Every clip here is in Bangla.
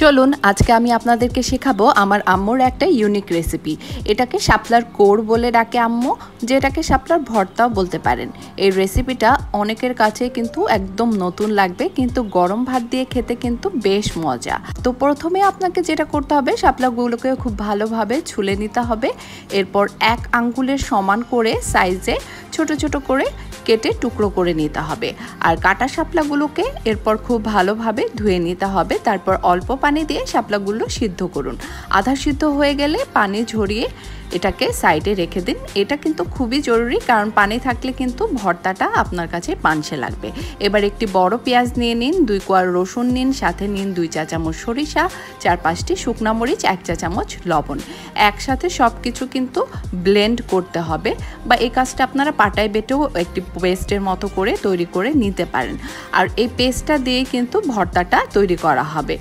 চলুন আজকে আমি আপনাদেরকে শেখাবো আমার আম্মুর একটা ইউনিক রেসিপি। এটাকে শাপলার কোড় বলে ডাকে আম্মু, যেটাকে শাপলার ভর্তাও বলতে পারেন। এই রেসিপিটা অনেকের কাছে কিন্তু একদম নতুন লাগবে, কিন্তু গরম ভাত দিয়ে খেতে কিন্তু বেশ মজা। তো প্রথমে আপনাকে যেটা করতে হবে, শাপলাগুলোকে খুব ভালোভাবে ছুলে নিতে হবে। এরপর 1 আঙ্গুলের সমান করে সাইজে ছোট ছোট করে কেটে টুকরো করে নিতে হবে। আর কাটা শাপলাগুলোকে এরপর খুব ভালোভাবে ধুয়ে নিতে হবে। তারপর অল্প পানি দিয়ে শাপলাগুলো সিদ্ধ করুন। আধা সিদ্ধ হয়ে গেলে পানি ঝরিয়ে এটাকে সাইডে রেখে দিন। এটা কিন্তু খুবই জরুরি, কারণ পানি থাকলে কিন্তু ভর্তাটা আপনার কাছে পানসে লাগবে। এবার একটি বড় পেঁয়াজ নিয়ে নিন, 2 কোয়া রসুন নিন, সাথে নিন 2 চা চামচ সরিষা, 4-5টি শুকনা মরিচ, 1 চা চামচ লবণ। একসাথে সব কিছু কিন্তু ব্লেন্ড করতে হবে, বা এই কাজটা আপনারা পাটায় বেটেও একটি পেস্টের মতো করে তৈরি করে নিতে পারেন। আর এই পেস্টটা দিয়ে কিন্তু ভর্তাটা তৈরি করা হবে।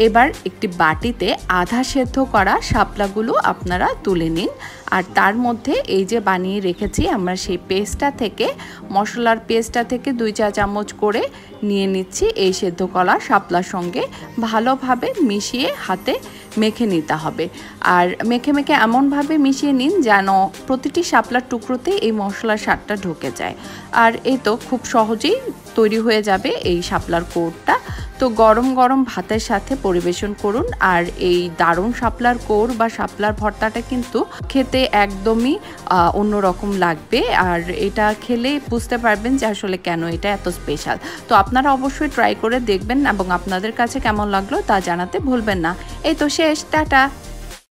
এবার একটি বাটিতে আধা সেদ্ধ করা শাপলাগুলো আপনারা তুলে নিন। আর তার মধ্যে এই যে বানিয়ে রেখেছি আমরা সেই পেস্টটা থেকে, মশলার পেস্টটা থেকে 2 চা চামচ করে নিয়ে নিচ্ছি। এই সেদ্ধ করা শাপলার সঙ্গে ভালোভাবে মিশিয়ে হাতে মেখে নিতে হবে। আর মেখে মেখে এমনভাবে মিশিয়ে নিন যেন প্রতিটি শাপলার টুকরোতে এই মশলার স্বাদটা ঢুকে যায়। আর এই তো খুব সহজেই তৈরি হয়ে যাবে এই শাপলার কোড়টা। তো গরম গরম ভাতের সাথে পরিবেশন করুন। আর এই দারুণ শাপলার কোড় বা শাপলার ভর্তাটা কিন্তু খেতে একদমই অন্যরকম লাগবে। আর এটা খেলে বুঝতে পারবেন যে আসলে কেন এটা এত স্পেশাল। তো আপনারা অবশ্যই ট্রাই করে দেখবেন এবং আপনাদের কাছে কেমন লাগলো তা জানাতে ভুলবেন না। এই তো শেষ, টাটা।